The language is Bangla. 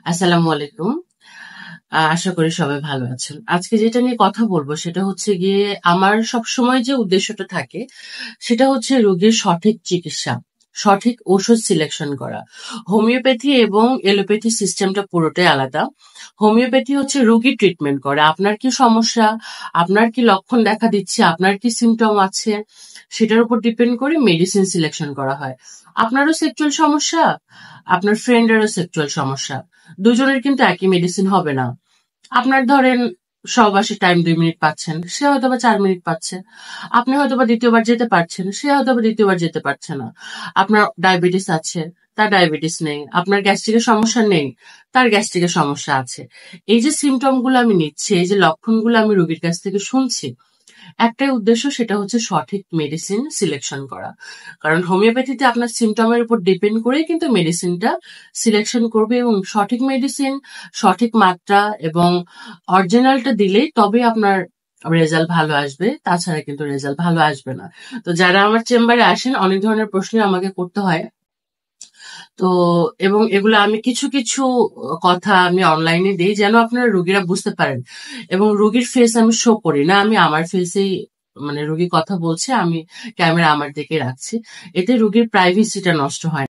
আসসালামু আলাইকুম। আশা করি সবাই ভালো আছেন। আজকে যেটা নিয়ে কথা বলবো সেটা হচ্ছে গিয়ে আমার সবসময় যে উদ্দেশ্যটা থাকে সেটা হচ্ছে রোগীর সঠিক চিকিৎসা, সঠিক ওষুধ সিলেকশন করা। হোমিওপ্যাথি এবং এলোপ্যাথি সিস্টেমটা পুরোটাই আলাদা। হোমিওপ্যাথি হচ্ছে রোগী ট্রিটমেন্ট করে। আপনার কি সমস্যা, আপনার কি লক্ষণ দেখা দিচ্ছে, আপনার কি সিমটম আছে সেটার উপর ডিপেন্ড করে মেডিসিন সিলেকশন করা হয়। আপনারও সেক্সুয়াল সমস্যা, আপনার ফ্রেন্ডেরও সেক্সুয়াল সমস্যা। দুজনের কিন্তু একই মেডিসিন হবে না। আপনার ধরেন সহবাসের টাইম 2 মিনিট পাচ্ছেন, সে হয়তো বা 4 মিনিট পাচ্ছে। আপনি হয়তো বা দ্বিতীয়বার যেতে পারছেন, সে হয়তো বা দ্বিতীয়বার যেতে পারছে না। আপনার ডায়াবেটিস আছে, তার ডায়াবেটিস নেই। আপনার গ্যাস্ট্রিকের সমস্যা নেই, তার গ্যাস্ট্রিকের সমস্যা আছে। এই যে সিমটম গুলো আমি নিচ্ছি, এই যে লক্ষণগুলো আমি রোগীর কাছ থেকে শুনছি, একটাই উদ্দেশ্য, সেটা হচ্ছে সঠিক মেডিসিন সিলেকশন করা। কারণ হোমিওপ্যাথিতে আপনার সিমটমের উপর ডিপেন্ড করেই কিন্তু মেডিসিনটা সিলেকশন করবে, এবং সঠিক মেডিসিন, সঠিক মাত্রা এবং অরিজিনালটা দিলেই তবে আপনার রেজাল্ট ভালো আসবে, তাছাড়া কিন্তু রেজাল্ট ভালো আসবে না। তো যারা আমার চেম্বারে আসেন অনেক ধরনের প্রশ্ন আমাকে করতে হয়। তো এবং এগুলো আমি কিছু কিছু কথা আমি অনলাইনে দিই যেন আপনারা রোগীরা বুঝতে পারেন, এবং রোগীর ফেস আমি শো করি না, আমি আমার ফেসেই, মানে রোগী কথা বলছে, আমি ক্যামেরা আমার দিকে রাখছি। এতে রোগীর প্রাইভেসিটা নষ্ট হয় না।